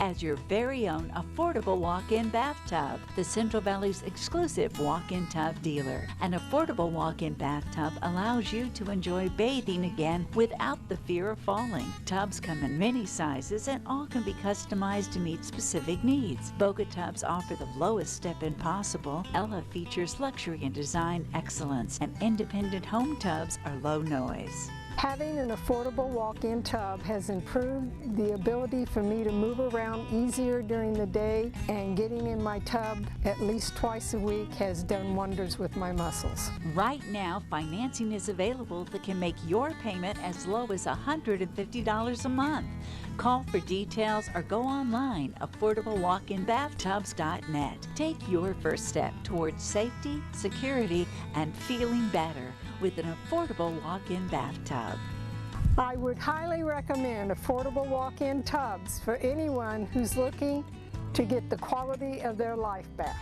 as your very own affordable walk-in bathtub. The Central Valley's exclusive walk-in tub dealer. An affordable walk-in bathtub allows you to enjoy bathing again without the fear of falling. Tubs come in many sizes and all can be customized to meet specific needs. Boga tubs offer the lowest step-in possible. Ella features luxury and design excellence, and independent home tubs are low noise. Having an affordable walk-in tub has improved the ability for me to move around easier during the day, and getting in my tub at least twice a week has done wonders with my muscles. Right now, financing is available that can make your payment as low as $150 a month. Call for details or go online, affordablewalkinbathtubs.net. Take your first step towards safety, security, and feeling better with an affordable walk-in bathtub. I would highly recommend affordable walk-in tubs for anyone who's looking to get the quality of their life back.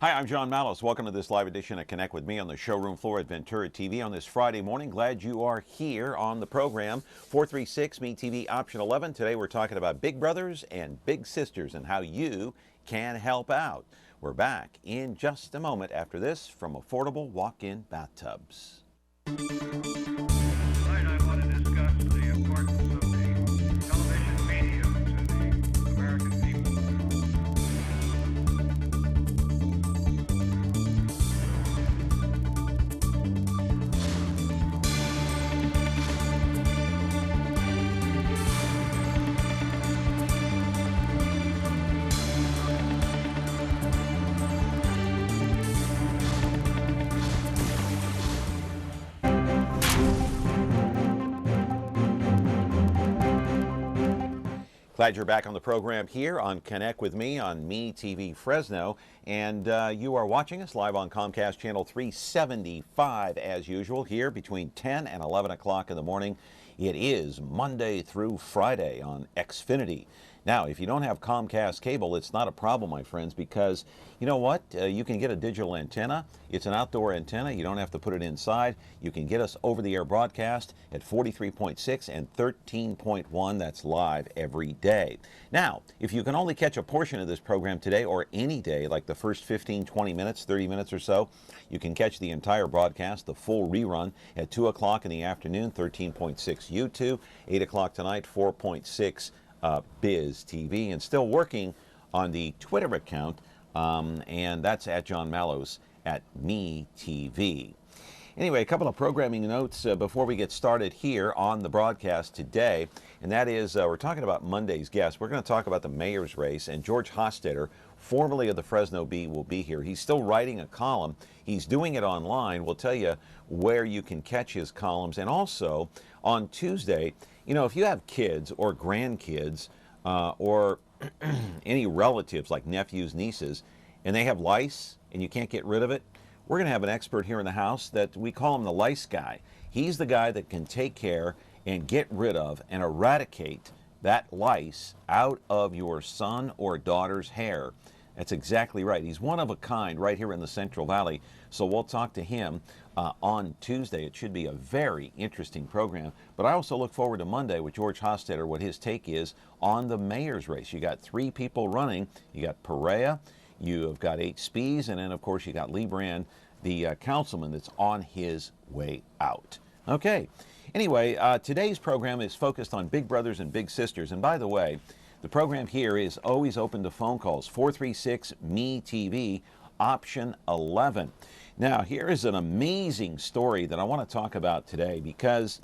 Hi, I'm John Mallis. Welcome to this live edition of Connect with Me on the showroom floor at Ventura TV on this Friday morning. Glad you are here on the program. 436 Me TV option 11. Today we're talking about big brothers and big sisters and how you can help out. We're back in just a moment after this from Affordable Walk-In Bathtubs. Tonight I want to discuss the importance of the television medium to the American people. Glad you're back on the program here on Connect with Me on Me TV Fresno. And you are watching us live on Comcast Channel 375 as usual here between 10 and 11 o'clock in the morning. It is Monday through Friday on Xfinity. Now, if you don't have Comcast cable, it's not a problem, my friends, because you know what? You can get a digital antenna. It's an outdoor antenna. You don't have to put it inside. You can get us over-the-air broadcast at 43.6 and 13.1. That's live every day. Now, if you can only catch a portion of this program today or any day, like the first 15, 20 minutes, 30 minutes or so, you can catch the entire broadcast, the full rerun, at 2 o'clock in the afternoon, 13.6 YouTube, 8 o'clock tonight, 4.6 Biz TV, and still working on the Twitter account, and that's at John Mallows at Me TV. Anyway, a couple of programming notes before we get started here on the broadcast today, and that is we're talking about Monday's guest. We're going to talk about the mayor's race, and George Hostetter, formerly of the Fresno Bee, will be here. He's still writing a column. He's doing it online. We'll tell you where you can catch his columns, and also on Tuesday, you know, if you have kids or grandkids or any relatives like nephews, nieces, and they have lice and you can't get rid of it, we're going to have an expert here in the house that we call him the lice guy. He's the guy that can take care and get rid of and eradicate that lice out of your son or daughter's hair. That's exactly right. He's one of a kind right here in the Central Valley. So we'll talk to him on Tuesday. It should be a very interesting program. But I also look forward to Monday with George Hostetter, what his take is on the mayor's race. You got three people running. You got Perea, you have got H. Spies, and then of course you got Lee Brand, the councilman that's on his way out. Okay. Anyway, today's program is focused on big brothers and big sisters. And by the way, the program here is always open to phone calls, 436 Me TV, option 11. Now, here is an amazing story that I want to talk about today because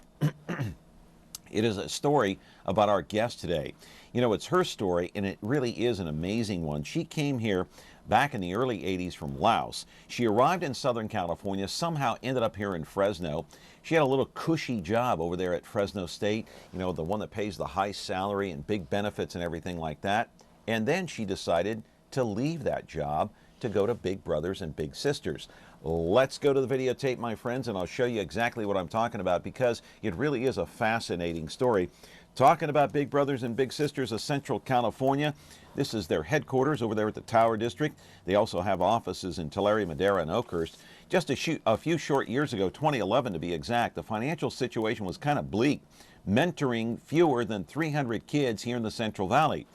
it is a story about our guest today. You know, it's her story, and it really is an amazing one. She came here back in the early 80s from Laos. She arrived in Southern California, somehow ended up here in Fresno. She had a little cushy job over there at Fresno State, you know, the one that pays the high salary and big benefits and everything like that. And then she decided to leave that job to go to Big Brothers and Big Sisters. Let's go to the videotape, my friends, and I'll show you exactly what I'm talking about because it really is a fascinating story. Talking about Big Brothers and Big Sisters of Central California. This is their headquarters over there at the Tower District. They also have offices in Tulare, Madera, and Oakhurst. Just a few short years ago, 2011 to be exact, the financial situation was kind of bleak. mentoring fewer than 300 kids here in the Central Valley.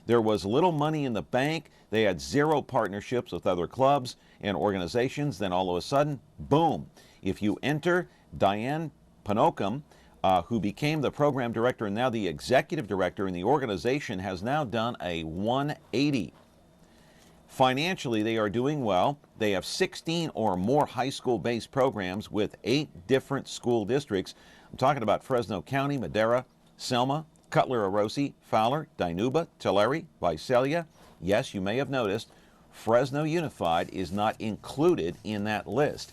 There was little money in the bank. They had zero partnerships with other clubs and organizations. Then all of a sudden, boom. If you enter, Diane Phakonekham, who became the program director and now the executive director in the organization, has now done a 180. Financially, they are doing well. They have 16 or more high school-based programs with 8 different school districts. I'm talking about Fresno County, Madera, Selma, Cutler-Orosi, Fowler, Dinuba, Tulare, Visalia. Yes, you may have noticed Fresno Unified is not included in that list.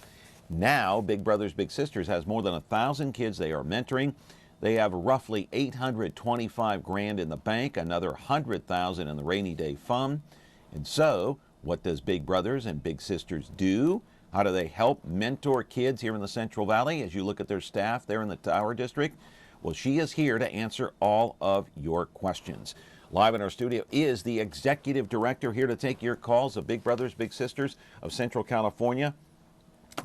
Now, Big Brothers Big Sisters has more than 1,000 kids they are mentoring. They have roughly $825,000 in the bank, another $100,000 in the rainy day fund. And so, what does Big Brothers and Big Sisters do? How do they help mentor kids here in the Central Valley as you look at their staff there in the Tower District? Well, she is here to answer all of your questions. Live in our studio is the executive director here to take your calls of Big Brothers Big Sisters of Central California.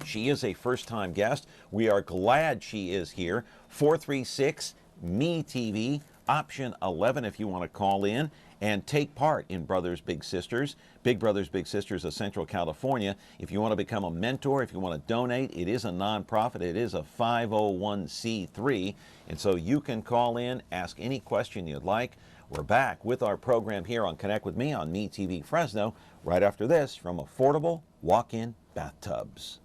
She is a first-time guest. We are glad she is here. 436-ME-TV, option 11 if you want to call in and take part in Brothers Big Sisters, Big Brothers Big Sisters of Central California. If you want to become a mentor, if you want to donate, it is a nonprofit. It is a 501c3. And so you can call in, ask any question you'd like. We're back with our program here on Connect with Me on MeTV Fresno right after this from Affordable Walk-In Bathtubs.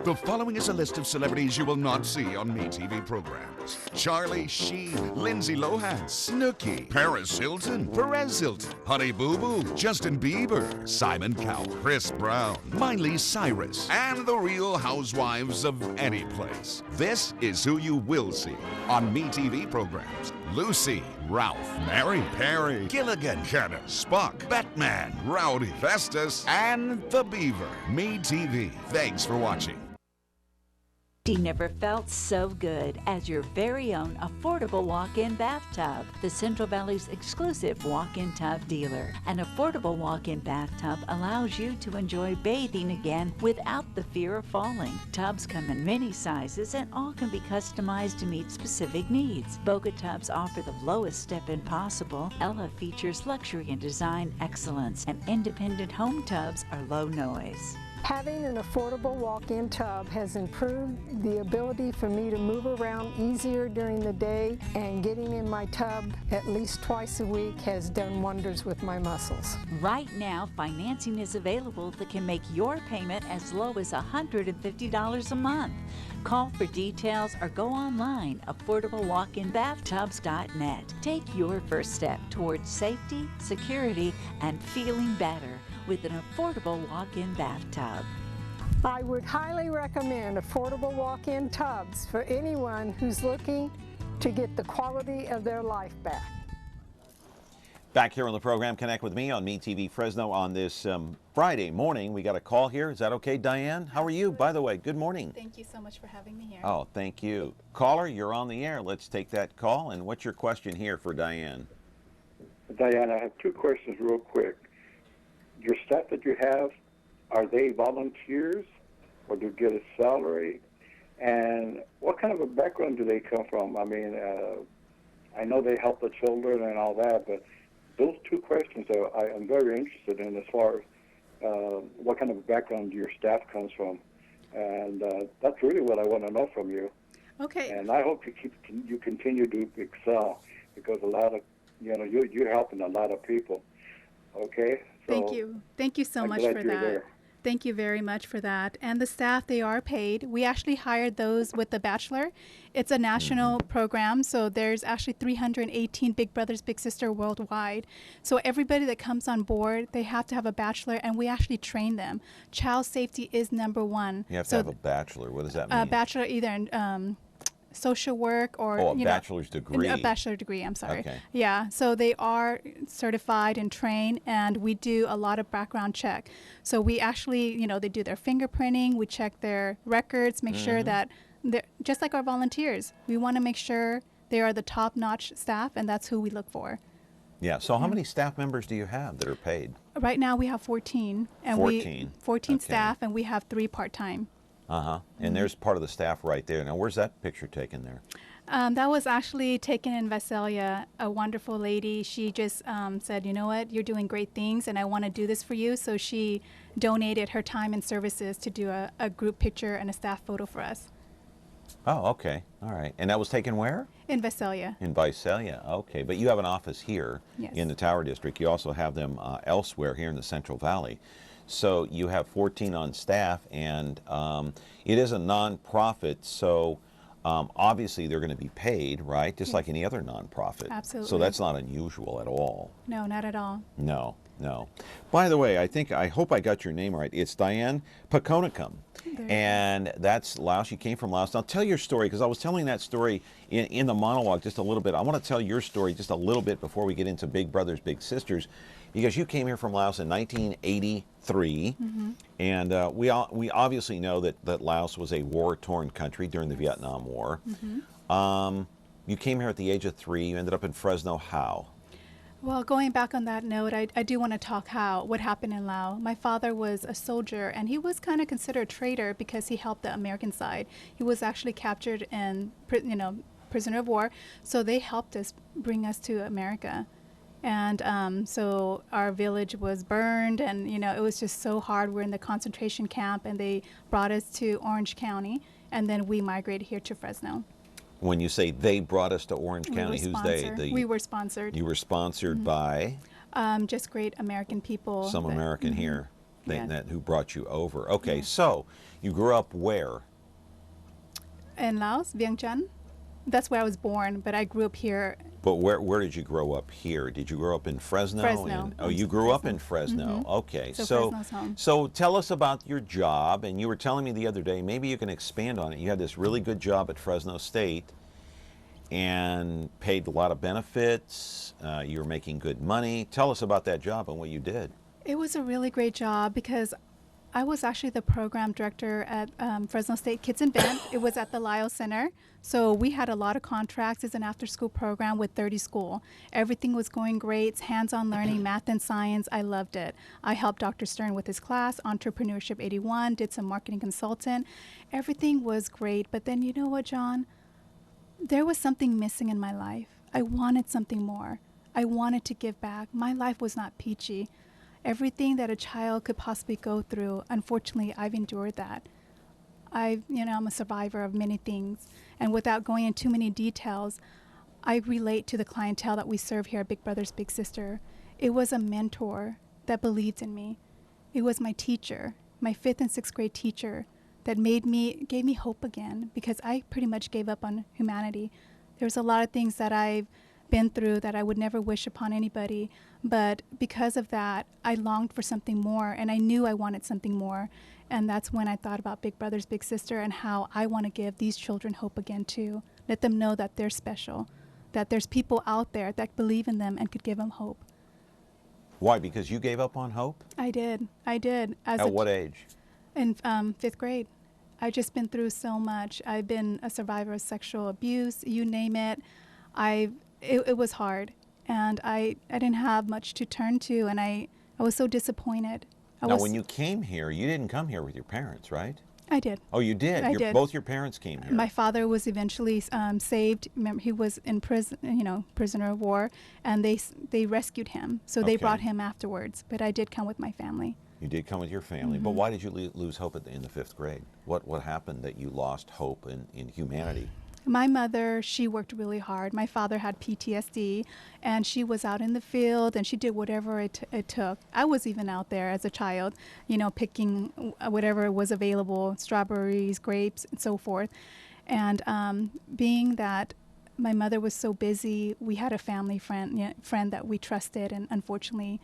The following is a list of celebrities you will not see on MeTV programs. Charlie Sheen, Lindsay Lohan, Snooki, Paris Hilton, Perez Hilton, Honey Boo Boo, Justin Bieber, Simon Cowell, Chris Brown, Miley Cyrus, and the Real Housewives of any place. This is who you will see on MeTV programs. Lucy, Ralph, Mary, Perry, Gilligan, Shannon, Spock, Batman, Rowdy, Festus, and the Beaver. MeTV. Thanks for watching. She never felt so good as your very own affordable walk-in bathtub. The Central Valley's exclusive walk-in tub dealer. An affordable walk-in bathtub allows you to enjoy bathing again without the fear of falling. Tubs come in many sizes and all can be customized to meet specific needs. Boga tubs offer the lowest step-in possible. Ella features luxury and design excellence, and independent home tubs are low noise. Having an affordable walk-in tub has improved the ability for me to move around easier during the day, and getting in my tub at least twice a week has done wonders with my muscles. Right now, financing is available that can make your payment as low as $150 a month. Call for details or go online, affordablewalkinbathtubs.net. Take your first step towards safety, security, and feeling better with an affordable walk-in bathtub. I would highly recommend affordable walk-in tubs for anyone who's looking to get the quality of their life back. Back here on the program, Connect with Me on MeTV Fresno on this Friday morning. We got a call here. Is that okay, Diane? How are you, by the way? Good morning. Thank you so much for having me here. Oh, thank you. Caller, you're on the air. Let's take that call. And what's your question here for Diane? Diane, I have 2 questions real quick. Your staff that you have, are they volunteers or do you get a salary? And what kind of a background do they come from? I mean, I know they help the children and all that, but those 2 questions I'm very interested in as far as what kind of background your staff comes from. And that's really what I want to know from you. Okay. And I hope you continue to excel, because a lot of, you're helping a lot of people. Okay? Thank you. Thank you so much for that. There. Thank you very much for that. And the staff, they are paid. We actually hired those with the Bachelor. It's a national program, so there's actually 318 Big Brothers Big Sister worldwide. So everybody that comes on board, they have to have a Bachelor, and we actually train them. Child safety is #1. You have to have a Bachelor. What does that mean? A Bachelor either in social work or a bachelor's degree. A bachelor's degree, I'm sorry. Okay. Yeah, so they are certified and trained, and we do a lot of background check. So we actually, they do their fingerprinting, we check their records, make sure that they're just like our volunteers. We want to make sure they are the top-notch staff, and that's who we look for. Yeah, so how many staff members do you have that are paid? Right now we have 14. And 14. 14 Okay. staff, and we have 3 part-time. And there's part of the staff right there. Now, where's that picture taken there? That was actually taken in Visalia, a wonderful lady. She just said, you know what, you're doing great things and I want to do this for you. So she donated her time and services to do a group picture and a staff photo for us. Oh, okay. All right. And that was taken where? In Visalia. In Visalia. Okay. But you have an office here Yes. in the Tower District. You also have them elsewhere here in the Central Valley. So you have 14 on staff, and it is a nonprofit, so obviously they're going to be paid, right? Just like any other nonprofit. Absolutely. So that's not unusual at all. No, not at all. No, no. By the way, I hope I got your name right. It's Diane Phakonekham. And that's Laos. You came from Laos. Now tell your story, because I was telling that story in the monologue just a little bit. I want to tell your story just a little bit before we get into Big Brothers, Big Sisters, because you came here from Laos in 1983. And we obviously know that Laos was a war-torn country during the Vietnam War. You came here at the age of 3. You ended up in Fresno. How? Well, going back on that note, I do want to talk what happened in Laos. My father was a soldier, and he was kind of considered a traitor because he helped the American side. He was actually captured and, prisoner of war, so they helped us bring us to America. And so our village was burned, and, it was just so hard. We're in the concentration camp, and they brought us to Orange County, and then we migrated here to Fresno. When you say they brought us to Orange County, who's they? We were sponsored. You were sponsored by? Just great American people. Some American here Yes. who brought you over. Okay, so you grew up where? In Laos, Vientiane. That's where I was born, but I grew up here. But where did you grow up here? Did you grow up in Fresno? Fresno. Oh, you grew up in Fresno. Okay. So Fresno's home. So tell us about your job. And you were telling me the other day, maybe you can expand on it. You had this really good job at Fresno State and paid a lot of benefits. You were making good money. Tell us about that job and what you did. It was a really great job because I was actually the program director at Fresno State Kids and Band. It was at the Lyle Center. So we had a lot of contracts. It's an after-school program with 30 schools. Everything was going great. It's hands-on learning, math and science. I loved it. I helped Dr. Stern with his class, Entrepreneurship 81, did some marketing consultant. Everything was great. But then you know what, John? There was something missing in my life. I wanted something more. I wanted to give back. My life was not peachy. Everything that a child could possibly go through, unfortunately, I've endured that. I'm a survivor of many things. And without going into too many details, I relate to the clientele that we serve here at Big Brothers, Big Sister. It was a mentor that believed in me. It was my teacher, my 5th and 6th grade teacher, that gave me hope again, because I pretty much gave up on humanity. There's a lot of things that I've been through that I would never wish upon anybody, but because of that, I longed for something more, and I knew I wanted something more. And that's when I thought about Big Brothers, Big Sister, and how I want to give these children hope again too. Let them know that they're special, that there's people out there that believe in them and could give them hope. Why? Because you gave up on hope? I did. At what age? In 5th grade. I've just been through so much. I've been a survivor of sexual abuse, you name it. It was hard, and I didn't have much to turn to, and I was so disappointed. Now, when you came here, you didn't come here with your parents, right? I did. Oh, you did? I did. Both your parents came here. My father was eventually saved. Remember, he was in prison, prisoner of war, and they rescued him. So they brought him afterwards. But I did come with my family. You did come with your family. But why did you lose hope in the 5th grade? What happened that you lost hope in humanity? My mother, she worked really hard. My father had PTSD, and she was out in the field, and she did whatever it took. I was even out there as a child, picking whatever was available, strawberries, grapes, and so forth. And being that my mother was so busy, we had a family friend that we trusted, and unfortunately,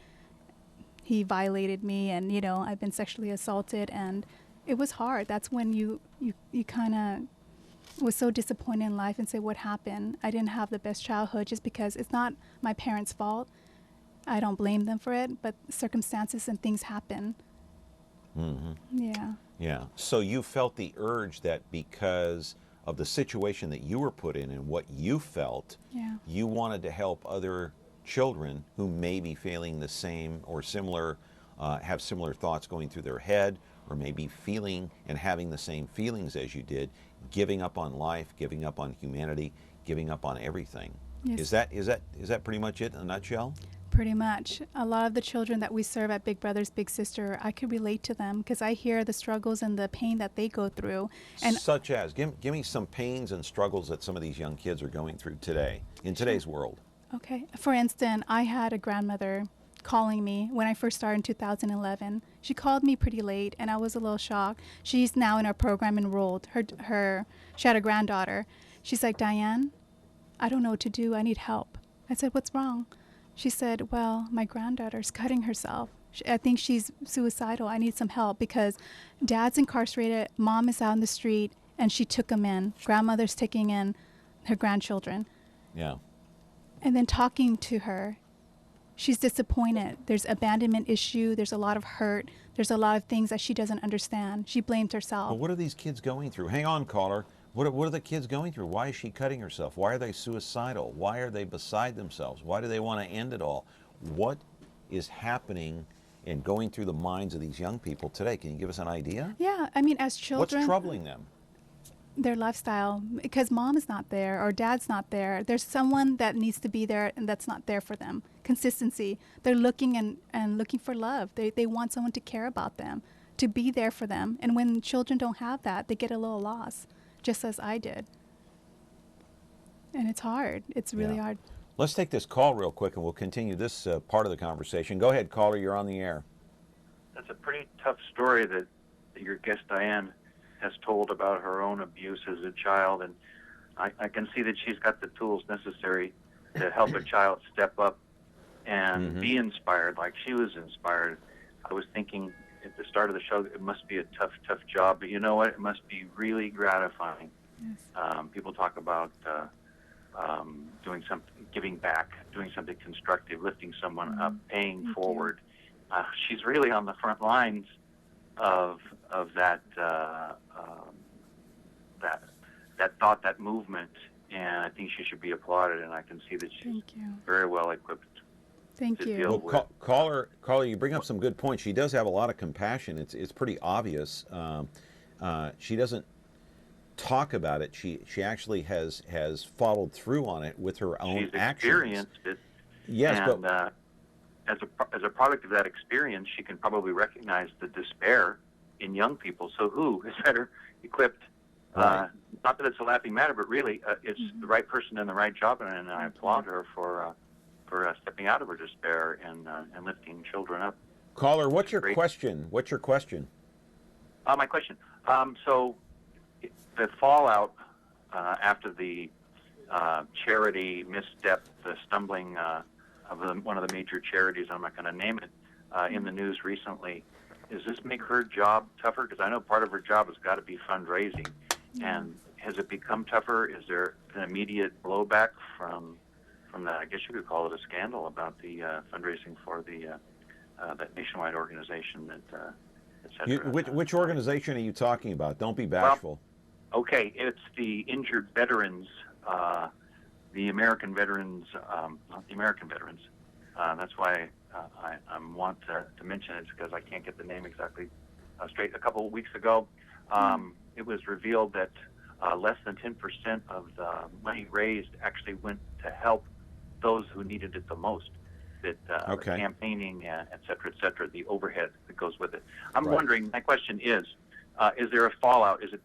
he violated me, and, I've been sexually assaulted, and it was hard. That's when you kind of was so disappointed in life and say, what happened? I didn't have the best childhood, just because it's not my parents' fault. I don't blame them for it, but circumstances and things happen. Yeah. So you felt the urge that because of the situation that you were put in and what you felt, you wanted to help other children who may be feeling the same or similar, have similar thoughts going through their head, or maybe feeling and having the same feelings as you did, giving up on life, giving up on humanity, giving up on everything. Yes. Is that pretty much it in a nutshell? Pretty much. A lot of the children that we serve at Big Brothers Big Sister, I could relate to them because I hear the struggles and the pain that they go through. And such as, give me some pains and struggles that some of these young kids are going through today, in today's world. okay, for instance, I had a grandmother calling me when I first started in 2011. She called me pretty late, and I was a little shocked. She's now in our program enrolled. She had a granddaughter. She's like, Diane, I don't know what to do. I need help. I said, what's wrong? She said, well, my granddaughter's cutting herself. I think she's suicidal. I need some help because dad's incarcerated, mom is out in the street, and she took him in. Grandmother's taking in her grandchildren. Yeah. And then talking to her, she's disappointed. There's abandonment issue. There's a lot of hurt. There's a lot of things that she doesn't understand. She blamed herself. But what are these kids going through? Hang on, caller. What are the kids going through? Why is she cutting herself? Why are they suicidal? Why are they beside themselves? Why do they want to end it all? What is happening and going through the minds of these young people today? Can you give us an idea? Yeah, I mean, as children, What's troubling them? their lifestyle, because mom is not there or dad's not there. There's someone that needs to be there and that's not there for them. Consistency. They're looking and looking for love. They want someone to care about them, to be there for them. And when children don't have that, they get a little lost, just as I did. And it's hard. It's really hard. Let's take this call real quick and we'll continue this part of the conversation. Go ahead, caller. You're on the air. That's a pretty tough story that your guest Diane has told about her own abuse as a child, and I can see that she's got the tools necessary to help a child step up and be inspired like she was inspired. I was thinking at the start of the show, it must be a tough job, but you know what? It must be really gratifying. Yes. People talk about doing something, giving back, doing something constructive, lifting someone up, paying forward. She's really on the front lines of that that thought, that movement, and I think she should be applauded. And I can see that she's very well equipped. Thank to you. deal with. Caller, you bring up some good points. She does have a lot of compassion. It's pretty obvious. She doesn't talk about it. She actually has followed through on it with her own She's actions. Experienced it. Yes, and, but as a product of that experience, she can probably recognize the despair in young people. So who is better equipped? Right. Not that it's a laughing matter, but really, it's the right person in the right job, and I applaud her for stepping out of her despair and lifting children up. Caller, what's your Great. question? What's your question? My question. So the fallout after the charity misstep, the stumbling of one of the major charities, I'm not going to name it, in the news recently, does this make her job tougher? Because I know part of her job has got to be fundraising. And has it become tougher? Is there an immediate blowback from that? I guess you could call it a scandal about the fundraising for the that nationwide organization that et cetera. Which organization are you talking about? Don't be bashful. Well, okay, it's the injured veterans, the American veterans, not the American veterans. That's why I want to mention it, because I can't get the name exactly straight. A couple of weeks ago, it was revealed that less than 10% of the money raised actually went to help those who needed it the most. That the campaigning, et cetera, the overhead that goes with it. I'm wondering, my question is there a fallout? Is it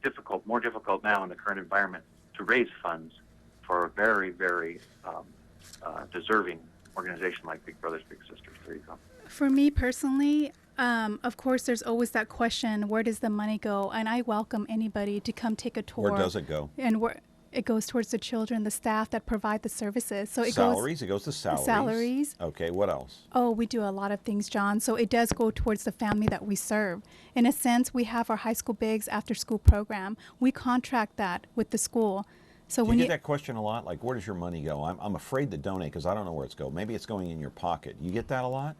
more difficult now in the current environment to raise funds for a very, very deserving organization like Big Brothers Big Sisters? There you go. For me personally, of course, there's always that question, where does the money go? And I welcome anybody to come take a tour. Where does it go? And it goes towards the children, the staff that provide the services. So it salaries? It goes to salaries? Salaries. Okay, what else? Oh, we do a lot of things, John. So it does go towards the family that we serve. In a sense, we have our high school bigs after school program. We contract that with the school. So Do when you get that question a lot? Like, where does your money go? I'm afraid to donate because I don't know where it's going. Maybe it's going in your pocket. You get that a lot?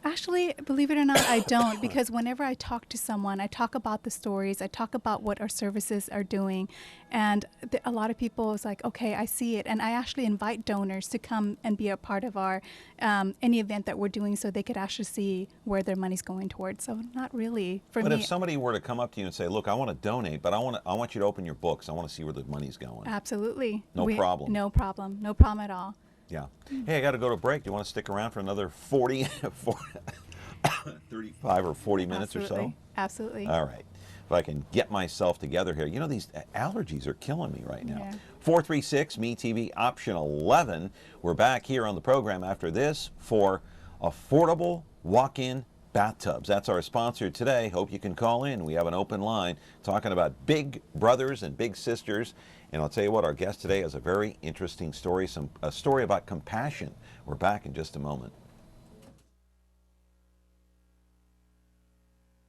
Actually, believe it or not, I don't, because whenever I talk to someone, I talk about the stories, I talk about what our services are doing, and a lot of people is like, okay, I see it, and I actually invite donors to come and be a part of our any event that we're doing, so they could actually see where their money's going towards. So not really for me. But if somebody were to come up to you and say, "Look, I want to donate, but I want you to open your books. I want to see where the money's going." Absolutely. No problem. No problem. No problem at all. Yeah. Hey, I got to go to break. Do you want to stick around for another 35 or 40 minutes or so? Absolutely. All right. If I can get myself together here. You know, these allergies are killing me right now. Yeah. 436 MeTV option 11. We're back here on the program after this for affordable walk-in bathtubs. That's our sponsor today. Hope you can call in. We have an open line talking about big brothers and big sisters. And I'll tell you what, our guest today has a very interesting story, a story about compassion. We're back in just a moment.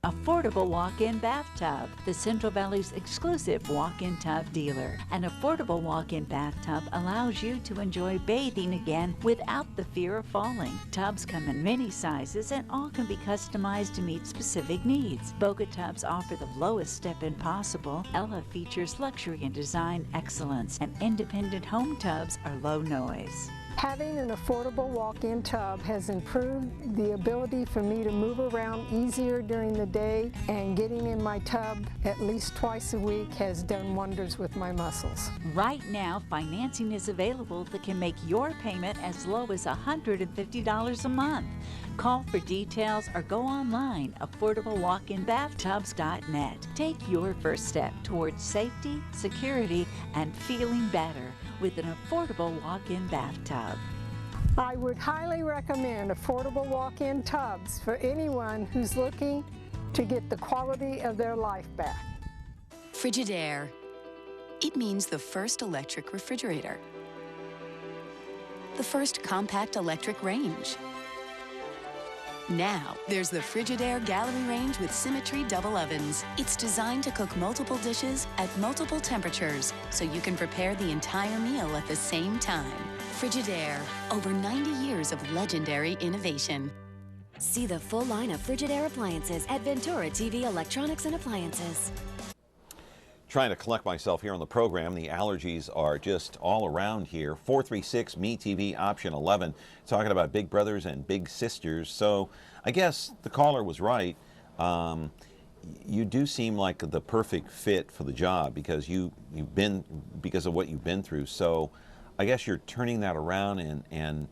Affordable walk-in bathtub, the Central Valley's exclusive walk-in tub dealer. An affordable walk-in bathtub allows you to enjoy bathing again without the fear of falling. Tubs come in many sizes and all can be customized to meet specific needs. Boga tubs offer the lowest step-in possible. Ella features luxury and design excellence, and independent home tubs are low noise. Having an affordable walk-in tub has improved the ability for me to move around easier during the day, and getting in my tub at least twice a week has done wonders with my muscles. Right now, financing is available that can make your payment as low as $150 a month. Call for details or go online, affordablewalkinbathtubs.net. Take your first step towards safety, security, and feeling better with an affordable walk-in bathtub. I would highly recommend affordable walk-in tubs for anyone who's looking to get the quality of their life back. Frigidaire. It means the first electric refrigerator. The first compact electric range. Now, there's the Frigidaire Gallery Range with Symmetry double ovens. It's designed to cook multiple dishes at multiple temperatures, so you can prepare the entire meal at the same time. Frigidaire, over 90 years of legendary innovation. See the full line of Frigidaire appliances at Ventura TV Electronics and Appliances. Trying to collect myself here on the program. The allergies are just all around here. 436 MeTV option 11, talking about big brothers and big sisters. So I guess the caller was right. You do seem like the perfect fit for the job because because of what you've been through. So I guess you're turning that around, and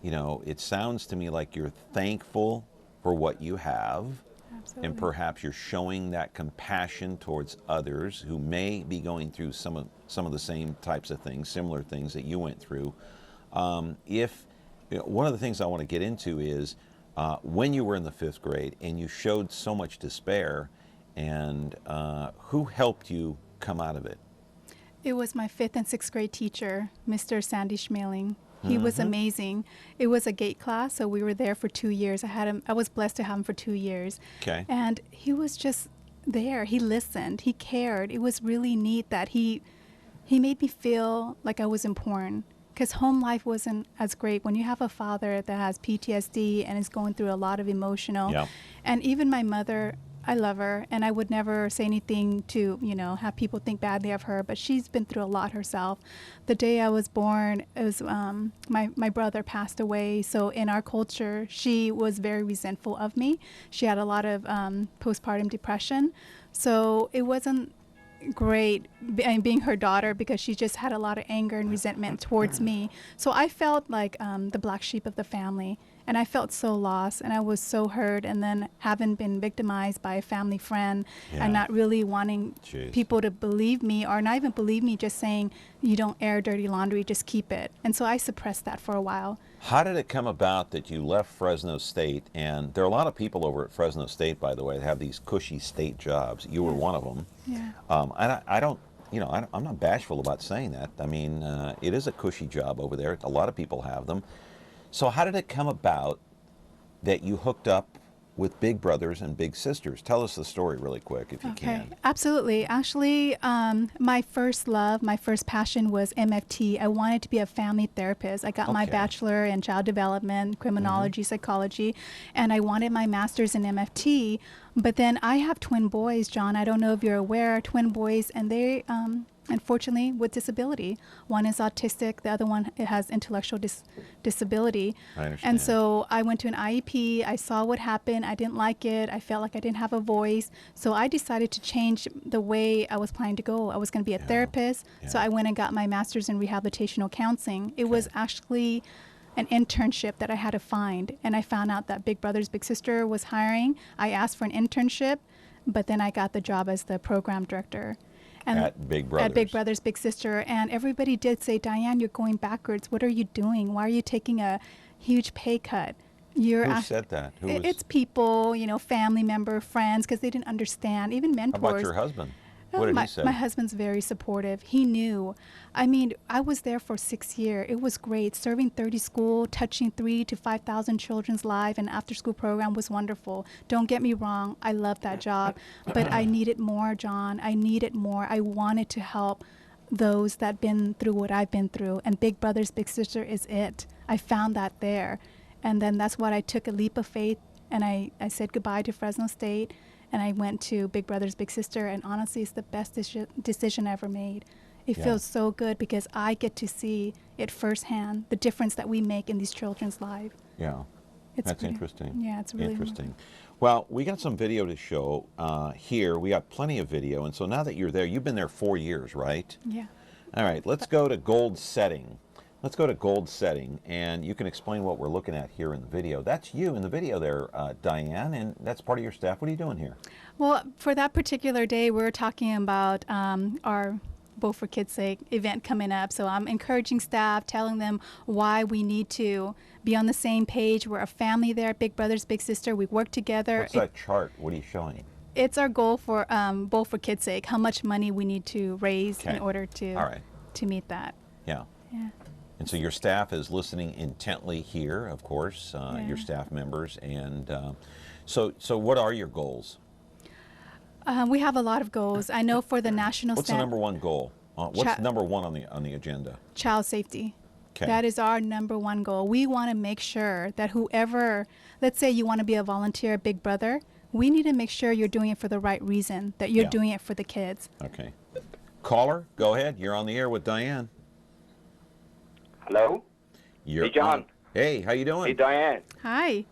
you know, it sounds to me like you're thankful for what you have. Absolutely. And perhaps you're showing that compassion towards others who may be going through some of the same types of things, similar things that you went through. One of the things I want to get into is when you were in the 5th grade and you showed so much despair, and who helped you come out of it? It was my 5th and 6th grade teacher, Mr. Sandy Schmeling. He was amazing. It was a gate class, so we were there for 2 years. I was blessed to have him for 2 years. Okay. And he was just there. He listened. He cared. It was really neat that he made me feel like I was important, because home life wasn't as great. When you have a father that has PTSD and is going through a lot of emotional, and even my mother, I love her, and I would never say anything to, have people think badly of her, but she's been through a lot herself. The day I was born, it was, my brother passed away, so in our culture, she was very resentful of me. She had a lot of postpartum depression, so it wasn't great being her daughter, because she just had a lot of anger and resentment towards me. So I felt like the black sheep of the family. And I felt so lost, and I was so hurt, and then having been victimized by a family friend, and not really wanting people to believe me, or not even believe me, just saying, you don't air dirty laundry, just keep it. And so I suppressed that for a while. How did it come about that you left Fresno State? And there are a lot of people over at Fresno State, by the way, that have these cushy state jobs. You were one of them. Yeah. I don't, I'm not bashful about saying that. I mean, it is a cushy job over there. A lot of people have them. So how did it come about that you hooked up with big brothers and big sisters. Tell us the story really quick if you can. Absolutely. Actually, my first love, my first passion was MFT. I wanted to be a family therapist. I got my bachelor in child development, criminology, psychology, and I wanted my master's in MFT. But then I have twin boys, John. I don't know if you're aware, twin boys, and they unfortunately with disability. One is autistic, the other one has intellectual disability. I understand. And so I went to an IEP, I saw what happened, I didn't like it, I felt like I didn't have a voice. So I decided to change the way I was planning to go. I was going to be a therapist, so I went and got my master's in rehabilitational counseling. It was actually an internship that I had to find, and I found out that Big Brothers Big Sister was hiring. I asked for an internship, but then I got the job as the program director. And at Big Brothers. At Big Brothers Big Sister. And everybody did say, Diane, you're going backwards. What are you doing? Why are you taking a huge pay cut? Who said that? It's people, you know, family member, friends, because they didn't understand, even mentors. How about your husband? What did he say? My husband's very supportive. He knew. I mean, I was there for 6 years. It was great. Serving 30 schools, touching 3,000 to 5,000 children's lives, and after-school program was wonderful. Don't get me wrong. I love that job. But I needed more, John. I needed more. I wanted to help those that been through what I've been through. And Big Brothers Big Sister is it. I found that there. And then that's what I took a leap of faith, and I said goodbye to Fresno State. And I went to Big Brothers Big Sister, and honestly, it's the best decision I ever made. It feels so good because I get to see it firsthand, the difference that we make in these children's lives. Yeah, that's interesting. Yeah, it's really interesting. Well, we got some video to show here. We got plenty of video, and so now that you're there, you've been there 4 years, right? Yeah. All right, let's go to gold setting. Let's go to gold setting, and you can explain what we're looking at here in the video. That's you in the video there, Diane, and that's part of your staff. What are you doing here? Well, for that particular day, we're talking about our Bowl for Kids' Sake event coming up. So I'm encouraging staff, telling them why we need to be on the same page. We're a family there, Big Brothers Big Sister. We work together. What's that chart? What are you showing? It's our goal for Bowl for Kids' Sake, how much money we need to raise in order to meet that. Yeah. Yeah. And so your staff is listening intently here, of course, your staff members. And so what are your goals? We have a lot of goals. I know for the national What's the number one goal? What's number one on the agenda? Child safety. Okay. That is our number one goal. We want to make sure that whoever, let's say you want to be a volunteer at Big Brother, we need to make sure you're doing it for the right reason, that you're doing it for the kids. Okay. Caller, go ahead. You're on the air with Diane. Hello? Hey, John. Hey, how you doing? Hey, Diane. Hi.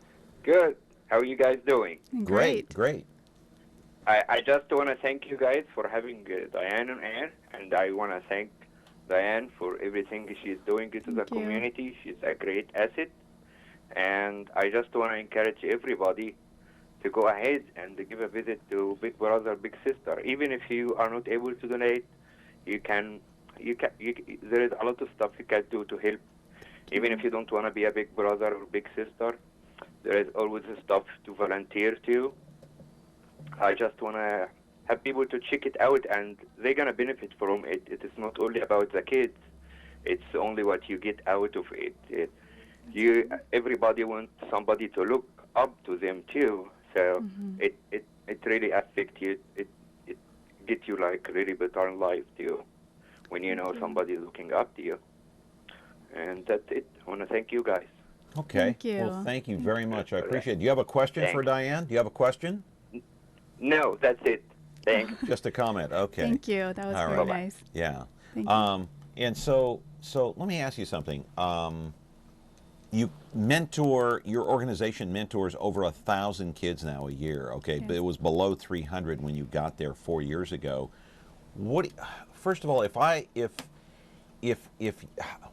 Good. How are you guys doing? Great. Great. I just want to thank you guys for having Diane on air, and I want to thank Diane for everything she's doing to the community. She's a great asset, and I just want to encourage everybody to go ahead and give a visit to Big Brother Big Sister. Even if you are not able to donate, you can there is a lot of stuff you can do to help. Even if you don't want to be a big brother or big sister, there is always stuff to volunteer to. I just want to have people to check it out, and they're going to benefit from it. It is not only about the kids. It's only what you get out of it. Everybody wants somebody to look up to them, too. So it really affects you. It gets you, like, really better in life, too, when you know somebody's looking up to you. And that's it. I want to thank you guys. Okay. Thank you. Well, thank you very much. I appreciate it. Do you have a question for Diane? Do you have a question? No, that's it. Thanks. Just a comment. Okay. Thank you. That was very nice. Yeah. Thank you. And so let me ask you something. You mentor, your organization mentors over 1,000 kids now a year. Okay, but it was below 300 when you got there 4 years ago. First of all,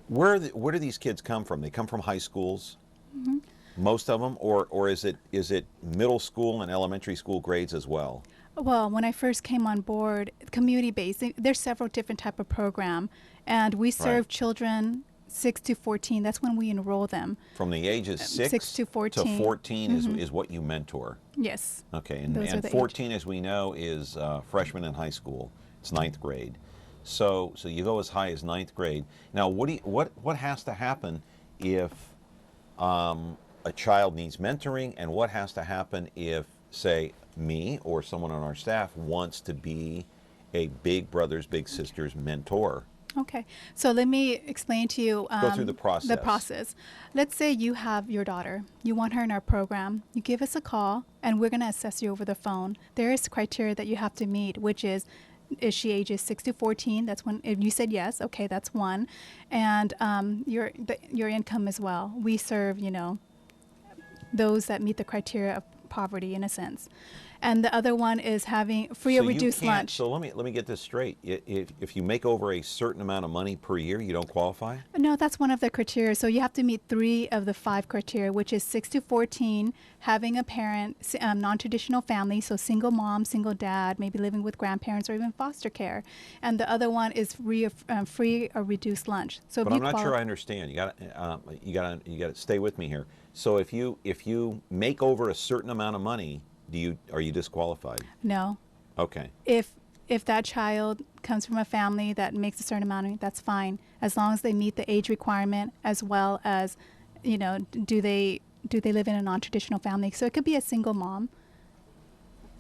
where do these kids come from? They come from high schools, most of them, or is it middle school and elementary school grades as well? Well, when I first came on board, community-based, there's several different type of program, and we serve children 6 to 14. That's when we enroll them. From the ages 6 to 14. To 14 is what you mentor. Yes. Okay, and 14, as we know, is freshman in high school. It's 9th grade. So you go as high as 9th grade. Now, what has to happen if a child needs mentoring, and what has to happen if, say, me or someone on our staff wants to be a big brothers, big sisters mentor? Okay, so let me explain to you Go through the process. The process. Let's say you have your daughter. You want her in our program. You give us a call, and we're going to assess you over the phone. There is criteria that you have to meet, which is she ages 6 to 14? That's one. If you said yes, okay, that's one. And your income as well. We serve, those that meet the criteria of poverty in a sense. And the other one is having free or reduced lunch. So let me get this straight. If you make over a certain amount of money per year, you don't qualify? No, that's one of the criteria. So you have to meet 3 of the 5 criteria, which is 6 to 14, having a parent, non-traditional family, so single mom, single dad, maybe living with grandparents or even foster care. And the other one is free or reduced lunch. So but I'm not sure I understand. You got to stay with me here. So if you make over a certain amount of money, are you disqualified? No. Okay. If that child comes from a family that makes a certain amount of money, that's fine, as long as they meet the age requirement, as well as, do they live in a non-traditional family? So it could be a single mom.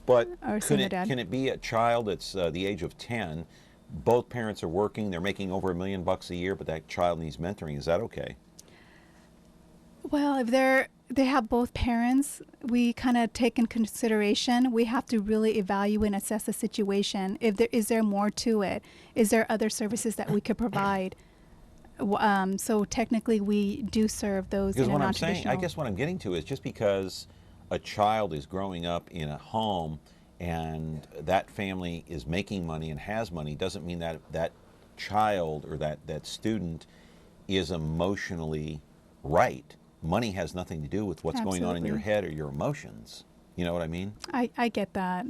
But or a single dad. Can it be a child that's the age of 10? Both parents are working. They're making over $1 million a year, but that child needs mentoring. Is that okay? Well, if they have both parents, we kind of take in consideration. We have to really evaluate and assess the situation. Is there more to it? Is there other services that we could provide? So technically, we do serve those in a non-traditional. I guess what I'm getting to is just because a child is growing up in a home and that family is making money and has money doesn't mean that that child or that student is emotionally right. Money has nothing to do with what's going on in your head or your emotions. You know what I mean? I get that.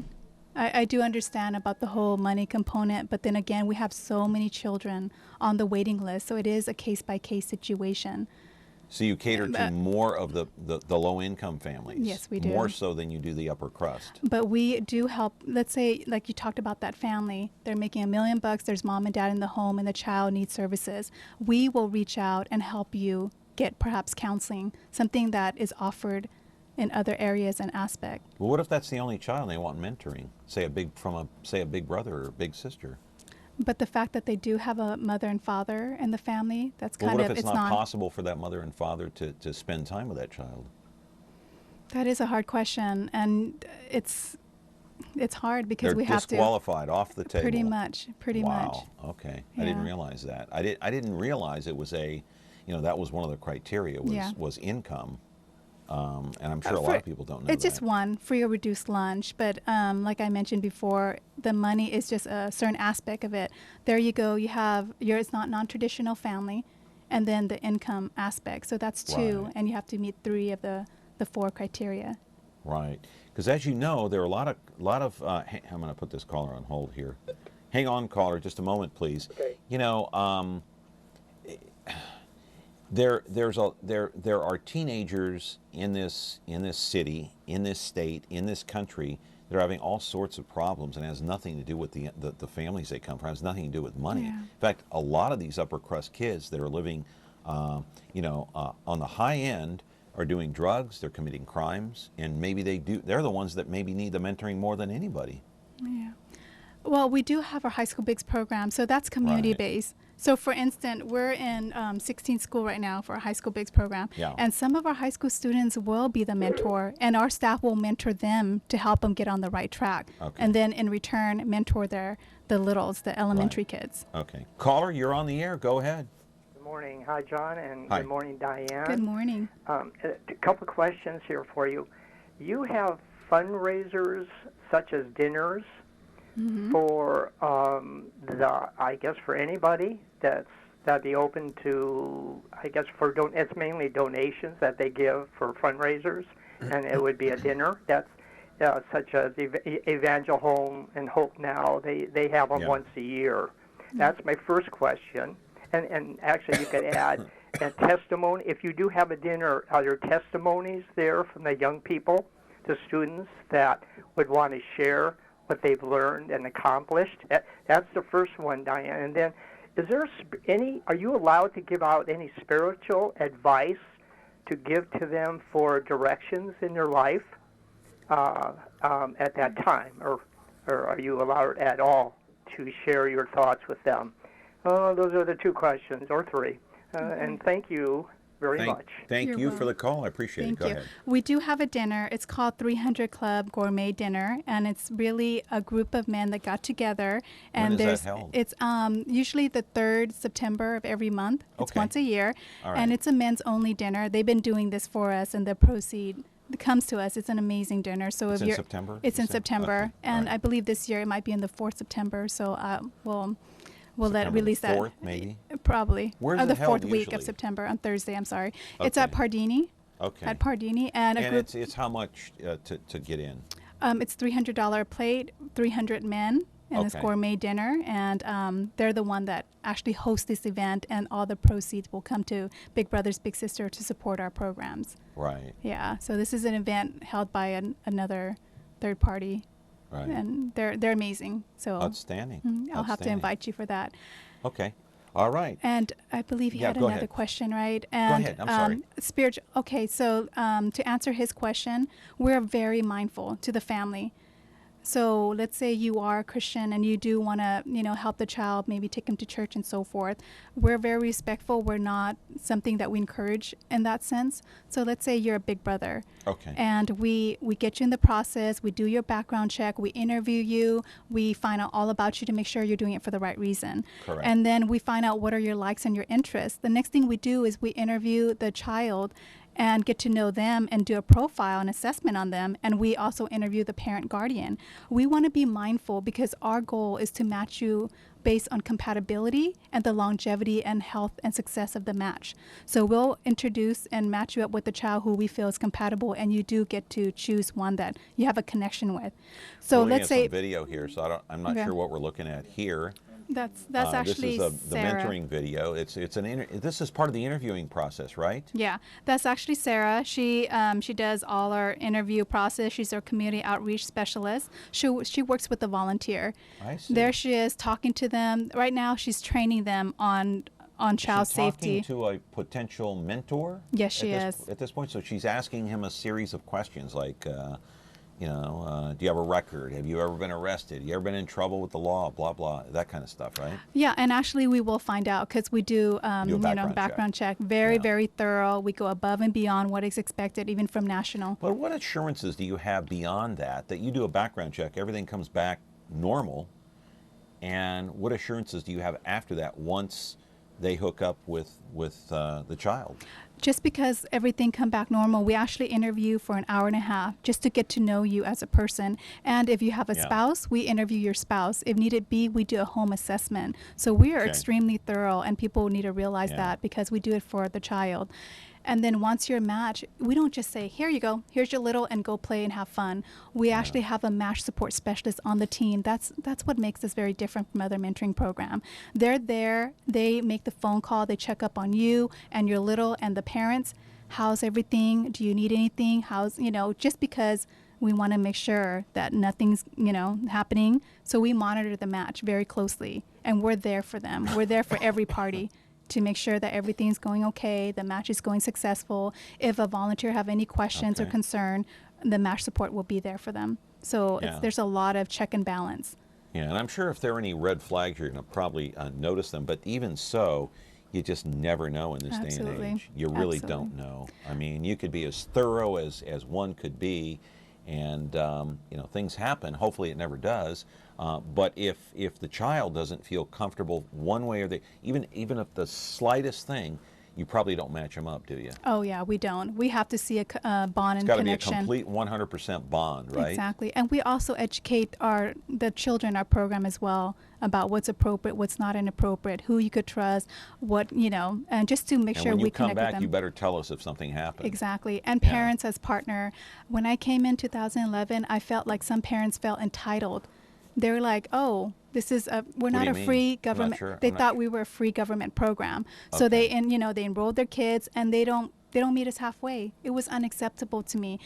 I do understand about the whole money component, but then again, we have so many children on the waiting list, so it is a case-by-case situation. So you cater to more of the low-income families? Yes, we do. More so than you do the upper crust? But we do help. Let's say, like you talked about that family, they're making $1 million, there's mom and dad in the home, and the child needs services. We will reach out and help you get perhaps counseling, something that is offered in other areas and aspect. Well, what if that's the only child and they want mentoring? Say a big brother or a big sister. But the fact that they do have a mother and father in the family, that's kind of, of, what if it's not possible for that mother and father to spend time with that child? That is a hard question, and it's hard because They're we have to. They're disqualified off the table. Pretty much. Wow. Okay. Yeah. I didn't realize that. I didn't realize it was that was one of the criteria was income. And I'm sure a lot of people don't know it's that. Just one, free or reduced lunch. But like I mentioned before, the money is just a certain aspect of it. There you go. You have it's not non-traditional family, and then the income aspect. So that's 2, and you have to meet 3 of the 4 criteria. Right. Because as you know, there are a lot of I'm going to put this caller on hold here. Hang on, caller, just a moment, please. Okay. There are teenagers in this city, in this state, in this country that are having all sorts of problems, and it has nothing to do with the families they come from. It has nothing to do with money. Yeah. In fact, a lot of these upper crust kids that are living, on the high end are doing drugs. They're committing crimes, and maybe they're the ones that maybe need the mentoring more than anybody. Yeah. Well, we do have our high school bigs program, so that's community based. So, for instance, we're in 16th school right now for our high school bigs program, and some of our high school students will be the mentor, and our staff will mentor them to help them get on the right track, and then in return mentor the littles, the elementary kids. Okay, caller, you're on the air. Go ahead. Good morning, hi John, and Hi. Good morning, Diane. Good morning. A couple questions here for you. You have fundraisers such as dinners. For I guess for anybody that'd be open to, I guess it's mainly donations that they give for fundraisers, and it would be a dinner that's such as Evangel Home and Hope Now. They have them once a year. That's my first question, and actually you could add a testimony. If you do have a dinner, are there testimonies there from the young people, the students that would want to share what they've learned and accomplished? That's the first one, Diane. And then, are you allowed to give out any spiritual advice to give to them for directions in their life at that time, or are you allowed at all to share your thoughts with them? Those are the two questions, or three. And thank you very much. Thank You're you for welcome. the call. I appreciate Thank it. Go you. ahead. We do have a dinner. It's called 300 Club Gourmet Dinner, and it's really a group of men that got together. And When is that held? It's usually the 3rd September of every month. It's Okay. once a year, All and right. it's a men's only dinner. They've been doing this for us, and the proceed comes to us. It's an amazing dinner. So It's if in you're, September, it's you in said? September, Okay. and All right. I believe this year it might be in the 4th September. So we'll let September the release that 4th, maybe? probably. Where's or the it held 4th week of usually? September on Thursday. I'm sorry. It's at Okay. Pardini. Okay. At Pardini, and a group. it's how much to get in? It's $300 a plate, 300 men in this Okay. gourmet dinner, and they're the one that actually host this event, and all the proceeds will come to Big Brothers Big Sister to support our programs. Right. Yeah, so this is an event held by another third party, Right. and they're amazing. So Outstanding. I'll have to Outstanding. invite you for that. Okay. All right. And I believe you Yeah, had go another ahead. question, right? And, ahead. I'm sorry. Spiritual. Okay, so to answer his question, we're very mindful to the family. So let's say you are a Christian and you do want to, help the child, maybe take him to church and so forth. We're very respectful. We're not something that we encourage in that sense. So let's say you're a big brother. Okay. And we get you in the process. We do your background check. We interview you. We find out all about you to make sure you're doing it for the right reason. Correct. And then we find out what are your likes and your interests. The next thing we do is we interview the child and get to know them and do a profile and assessment on them. And we also interview the parent guardian. We want to be mindful because our goal is to match you based on compatibility and the longevity and health and success of the match. So we'll introduce and match you up with the child who we feel is compatible, and you do get to choose one that you have a connection with. So We're looking let's at say some video here, so I'm not Okay. sure what we're looking at here. that's actually this is the Sarah. mentoring video. This is part of the interviewing process, right? Yeah, that's actually Sarah. She does all our interview process. She's our community outreach specialist. She works with the volunteer. I see. There she is talking to them. Right now she's training them on child She's safety. talking to a potential mentor? Yes, she is. At this point, so she's asking him a series of questions like, do you have a record? Have you ever been arrested? You ever been in trouble with the law? Blah, blah, that kind of stuff, right? Yeah, and actually we will find out because we do, background check. Very, very thorough. We go above and beyond what is expected, even from national. But what assurances do you have beyond that you do a background check, everything comes back normal, and what assurances do you have after that once they hook up with the child? Just because everything come back normal, we actually interview for an hour and a half just to get to know you as a person. And if you have a spouse, we interview your spouse. If needed be, we do a home assessment. So we are extremely thorough, and people need to realize that because we do it for the child. And then once you're matched, we don't just say, here you go, here's your little, and go play and have fun. We actually have a match support specialist on the team. That's what makes us very different from other mentoring program. They're there, they make the phone call, they check up on you and your little and the parents. How's everything? Do you need anything? Just because we want to make sure that nothing's, happening. So we monitor the match very closely, and we're there for them. We're there for every party to make sure that everything's going okay, the match is going successful. If a volunteer have any questions or concern, the match support will be there for them. So there's a lot of check and balance. Yeah, and I'm sure if there are any red flags, you're going to probably notice them. But even so, you just never know in this day and age. You really don't know. I mean, you could be as thorough as one could be, and things happen. Hopefully it never does. But if the child doesn't feel comfortable one way or the even if the slightest thing, you probably don't match them up, do you? Oh yeah, we don't. We have to see a bond and connection. It's got to be a complete 100% bond, right? Exactly, and we also educate the children in our program as well about what's appropriate, what's not inappropriate, who you could trust, and just to make sure we connect with them. And when you come back, you better tell us if something happened. Exactly, and parents as partner. When I came in 2011, I felt like some parents felt entitled. They were like, "Oh, we're not a free government." They thought we were a free government program. So they enrolled their kids, and they don't They don't meet us halfway. It was unacceptable to me.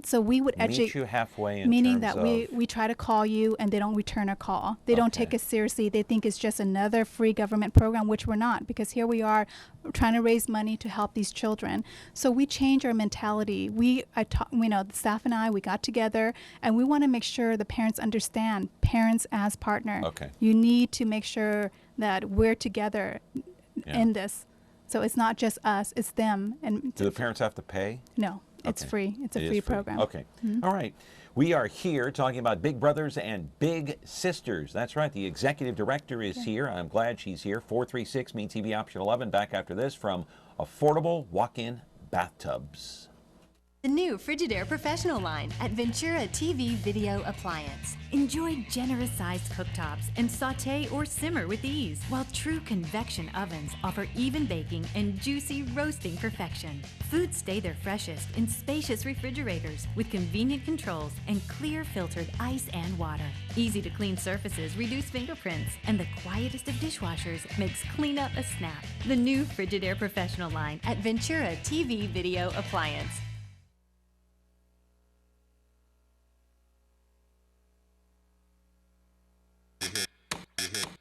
So we would educate. Meet you halfway in meaning terms that of... we try to call you and they don't return a call. They don't take us seriously. They think it's just another free government program, which we're not, because here we are trying to raise money to help these children. So we change our mentality. The staff and I, we got together and we want to make sure the parents understand parents as partner. Okay. You need to make sure that we're together in this. So it's not just us, it's them. And do the parents have to pay? No, it's free. It's a free program. Okay. All right. We are here talking about Big Brothers and Big Sisters. That's right. The executive director is here. I'm glad she's here. 436 MeTV option 11. Back after this from Affordable Walk-In Bathtubs. The new Frigidaire Professional line at Ventura TV Video Appliance. Enjoy generous-sized cooktops and saute or simmer with ease, while true convection ovens offer even baking and juicy roasting perfection. Foods stay their freshest in spacious refrigerators with convenient controls and clear filtered ice and water. Easy to clean surfaces reduce fingerprints, and the quietest of dishwashers makes cleanup a snap. The new Frigidaire Professional line at Ventura TV Video Appliance.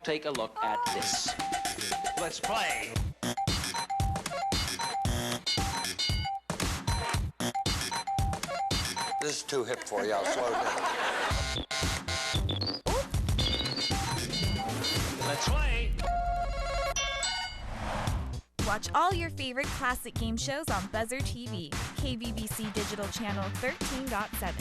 Take a look at this. Let's play. This is too hip for you. I'll slow down. Let's play. Watch all your favorite classic game shows on Buzzer TV, KBBC Digital Channel 13.7.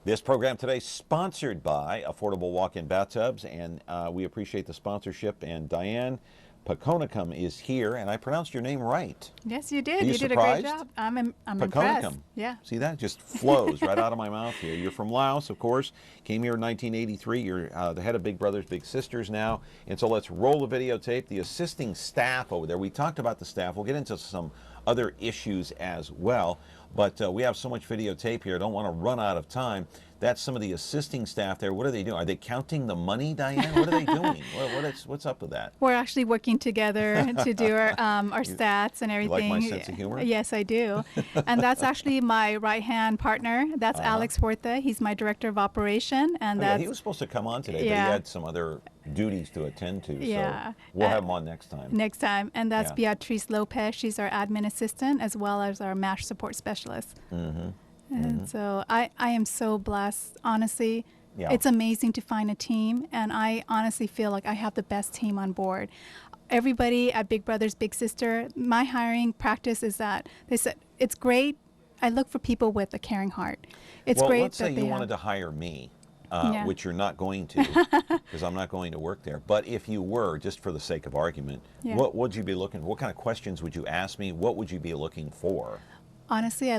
This program today sponsored by Affordable Walk-In Bathtubs, and we appreciate the sponsorship. And Diane Phakonekham is here, and I pronounced your name right. Yes, you did. You did a great job. I'm impressed. Yeah. See, that just flows right out of my mouth here. You're from Laos, of course. Came here in 1983. You're the head of Big Brothers Big Sisters now. And so let's roll the videotape. The assisting staff over there. We talked about the staff. We'll get into some other issues as well. But we have so much videotape here. I don't want to run out of time. That's some of the assisting staff there. What are they doing? Are they counting the money, Diane? What are they doing? What's up with that? We're actually working together to do our stats and everything. You like my sense of humor? Yes, I do. And that's actually my right-hand partner. That's Alex Huerta. He's my director of operation. And yeah, he was supposed to come on today, but he had some other duties to attend to. Yeah. So we'll have him on next time. Next time. And that's Beatrice Lopez. She's our admin assistant as well as our MASH support specialist. Mm-hmm. And so I am so blessed, honestly. Yeah. It's amazing to find a team, and I honestly feel like I have the best team on board. Everybody at Big Brothers Big Sister, my hiring practice is that they said, it's great. I look for people with a caring heart. It's great. Let's say you wanted to hire me, which you're not going to, because I'm not going to work there. But if you were, just for the sake of argument, what would you be looking for? What kind of questions would you ask me? What would you be looking for? Honestly,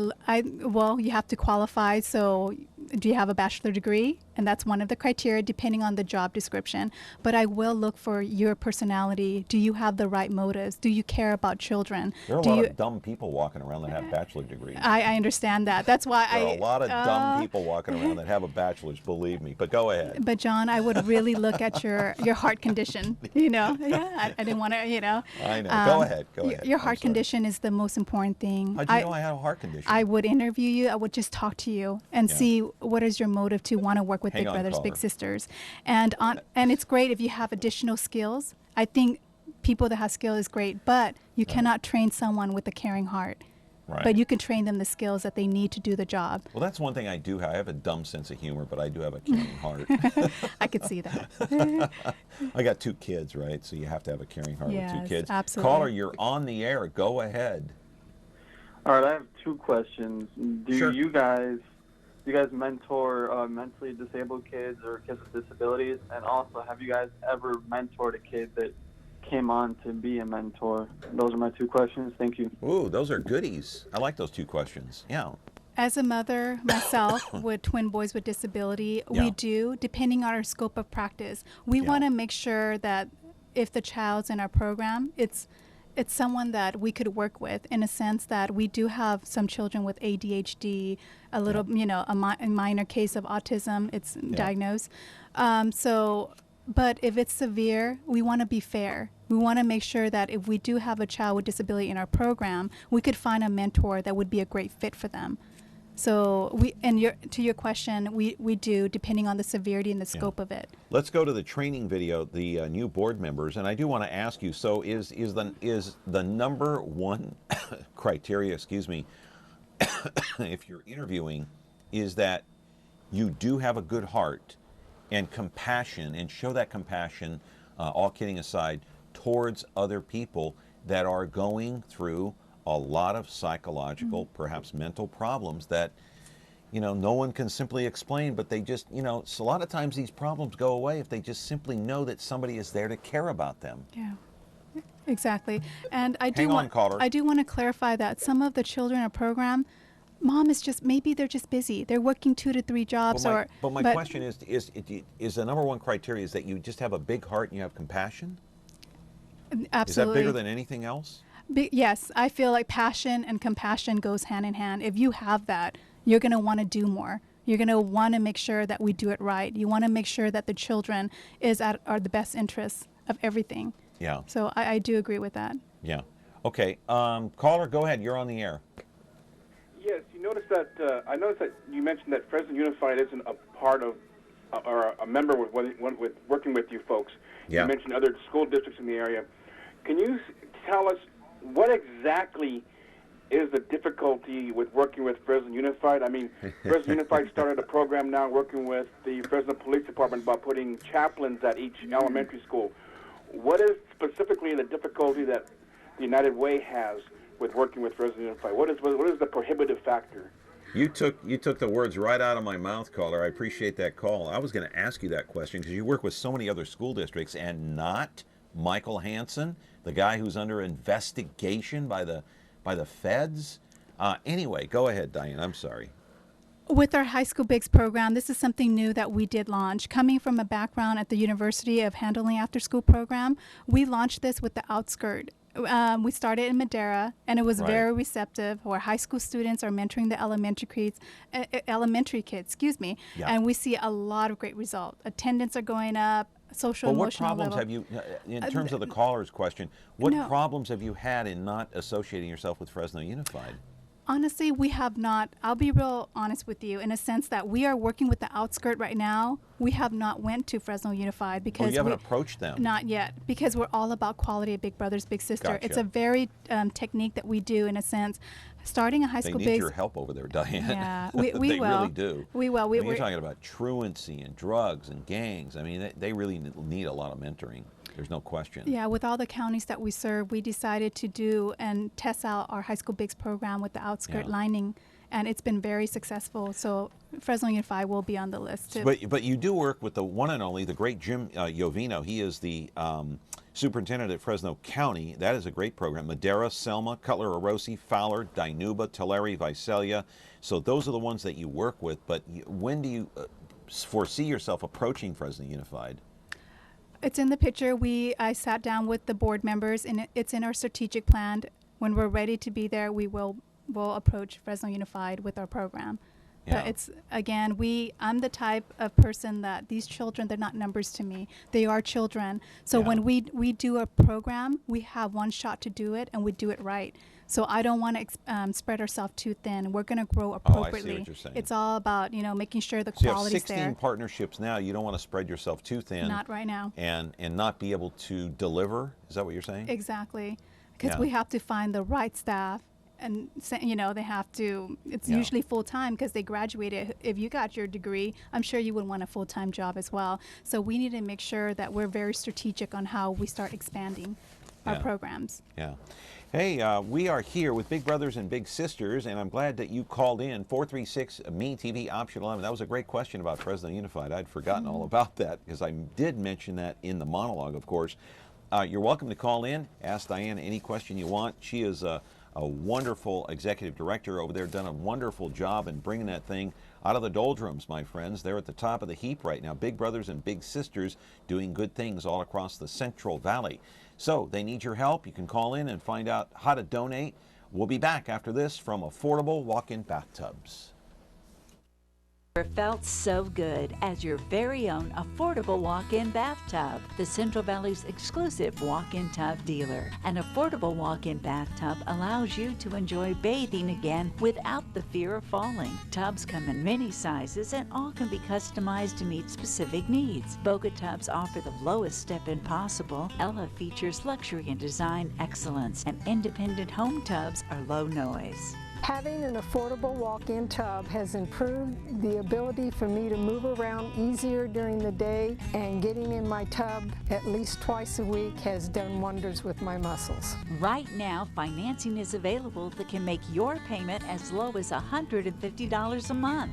well, you have to qualify. So do you have a bachelor degree? And that's one of the criteria depending on the job description. But I will look for your personality. Do you have the right motives? Do you care about children? There are a lot of dumb people walking around that have bachelor degrees. I understand that. That's why there are a lot of dumb people walking around that have a bachelor's, believe me. But go ahead. But John, I would really look at your heart condition. You know, I didn't want to, you know. I know. Go ahead. Go ahead. Your heart condition is the most important thing. How'd you know I had a heart condition? I would interview you. I would just talk to you and see what is your motive to want to work with Big Brothers Big Sisters. And it's great if you have additional skills. I think people that have skill is great, but you cannot train someone with a caring heart. Right. But you can train them the skills that they need to do the job. Well, that's one thing I do have. I have a dumb sense of humor, but I do have a caring heart. I could see that. I got 2 kids, right? So you have to have a caring heart with 2 kids. Absolutely. Caller, you're on the air. Go ahead. All right, I have 2 questions. Do you guys mentor mentally disabled kids or kids with disabilities? And also, have you guys ever mentored a kid that came on to be a mentor? Those are my 2 questions. Thank you. Ooh, those are goodies. I like those 2 questions. Yeah. As a mother myself with twin boys with disability, we do, depending on our scope of practice, we want to make sure that if the child's in our program, it's someone that we could work with, in a sense that we do have some children with ADHD, a little, a minor case of autism, it's diagnosed. So But if it's severe, we want to be fair. We want to make sure that if we do have a child with disability in our program, we could find a mentor that would be a great fit for them. So to your question, we do, depending on the severity and the scope of it. Let's go to the training video, the new board members, and I do want to ask you, so is the number one criteria, excuse me, if you're interviewing, is that you do have a good heart and compassion, and show that compassion, all kidding aside, towards other people that are going through a lot of psychological, perhaps mental problems that, no one can simply explain, but they just, so a lot of times these problems go away if they just simply know that somebody is there to care about them. Yeah. Exactly. And I do want to clarify that some of the children in our program, mom is just, maybe they're just busy. They're working 2 to 3 jobs. But my question is the number one criteria is that you just have a big heart and you have compassion? Absolutely. Is that bigger than anything else? Yes, I feel like passion and compassion goes hand in hand. If you have that, you're going to want to do more. You're going to want to make sure that we do it right. You want to make sure that the children are the best interests of everything. Yeah. So I do agree with that. Yeah. Okay. Caller, go ahead. You're on the air. Yes, you noticed that. I noticed that you mentioned that Fresno Unified isn't a part of or a member with working with you folks. Yeah. You mentioned other school districts in the area. Can you tell us what exactly is the difficulty with working with Fresno Unified? I mean, Fresno Unified started a program now working with the Fresno Police Department about putting chaplains at each elementary school. What is specifically the difficulty that the United Way has with working with Fresno Unified? What is the prohibitive factor? You took the words right out of my mouth, caller. I appreciate that call. I was going to ask you that question because you work with so many other school districts and not Michael Hansen, the guy who's under investigation by the feds. Anyway, go ahead, Diane. I'm sorry. With our High School Bigs program, this is something new that we did launch. Coming from a background at the University of handling after-school program, we launched this with the outskirt. We started in Madera, and it was very receptive, where high school students are mentoring the elementary kids, and we see a lot of great results. Attendance are going up, social, emotional what problems level. have you, in terms of the caller's question, what problems have you had in not associating yourself with Fresno Unified? Honestly, we have not. I'll be real honest with you in a sense that we are working with the outskirt right now. We have not went to Fresno Unified because you haven't approached them. Not yet, because we're all about quality of Big Brothers Big Sister. Gotcha. It's a very technique that we do in a sense. Starting a high school They need your help over there, Diane. Yeah, we they will. really do. We will. You're talking about truancy and drugs and gangs. I mean, they really need a lot of mentoring. There's no question. Yeah, with all the counties that we serve, we decided to do and test out our High School Bigs program with the outskirt lining, and it's been very successful. So Fresno Unified will be on the list too. But you do work with the one and only, the great Jim Jovino. He is the superintendent at Fresno County. That is a great program. Madera, Selma, Cutler, Orosi, Fowler, Dinuba, Tulare, Visalia. So those are the ones that you work with. But when do you foresee yourself approaching Fresno Unified? It's in the picture. I sat down with the board members, and it's in our strategic plan. When we're ready to be there, we'll approach Fresno Unified with our program. Yeah. But it's, again, I'm the type of person that these children, they're not numbers to me. They are children. So when we do a program, we have one shot to do it, and we do it right. So I don't want to spread ourselves too thin. We're going to grow appropriately. I see what you're saying. It's all about, making sure the quality's there. You have 16 partnerships now. You don't want to spread yourself too thin. Not right now. And not be able to deliver. Is that what you're saying? Exactly. Because we have to find the right staff. And, they have to, it's usually full-time because they graduated. If you got your degree, I'm sure you would want a full-time job as well. So we need to make sure that we're very strategic on how we start expanding our programs. Yeah. Hey, we are here with Big Brothers and Big Sisters, and I'm glad that you called in. 436-ME-TV, option 11. That was a great question about Fresno Unified. I'd forgotten all about that because I did mention that in the monologue, of course. You're welcome to call in. Ask Diane any question you want. She is a wonderful executive director over there, done a wonderful job in bringing that thing out of the doldrums, my friends. They're at the top of the heap right now. Big Brothers and Big Sisters doing good things all across the Central Valley. So they need your help. You can call in and find out how to donate. We'll be back after this from Affordable Walk-In Bathtubs. Felt so good as your very own affordable walk-in bathtub. The Central Valley's exclusive walk-in tub dealer. An affordable walk-in bathtub allows you to enjoy bathing again without the fear of falling. Tubs come in many sizes and all can be customized to meet specific needs. Boga tubs offer the lowest step-in possible. Ella features luxury and design excellence, and independent home tubs are low noise. Having an affordable walk-in tub has improved the ability for me to move around easier during the day, and getting in my tub at least twice a week has done wonders with my muscles. Right now, financing is available that can make your payment as low as $150 a month.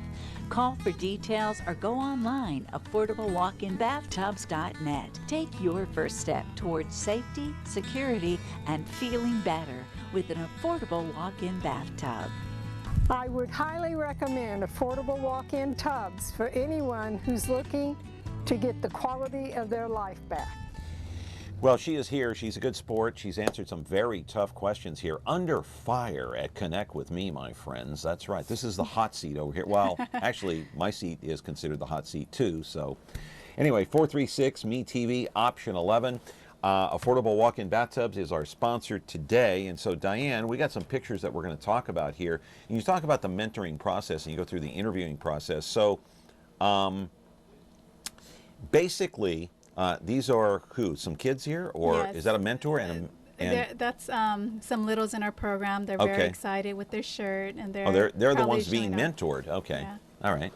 Call for details or go online, affordablewalkinbathtubs.net. Take your first step towards safety, security, and feeling better with an affordable walk-in bathtub. I would highly recommend affordable walk-in tubs for anyone who's looking to get the quality of their life back. Well, she is here. She's a good sport. She's answered some very tough questions here. Under fire at Connect with Me, my friends. That's right. This is the hot seat over here. Well, actually, my seat is considered the hot seat too. So anyway, 436-ME-TV, option 11. Affordable walk-in bathtubs is our sponsor today. And so, Diane, we got some pictures that we're going to talk about here. And you talk about the mentoring process and you go through the interviewing process. So basically, these are who? Some kids here? Or Yes. is that a mentor? And That's some littles in our program. They're very excited with their shirt, and they're the ones being mentored. Okay. Yeah. All right.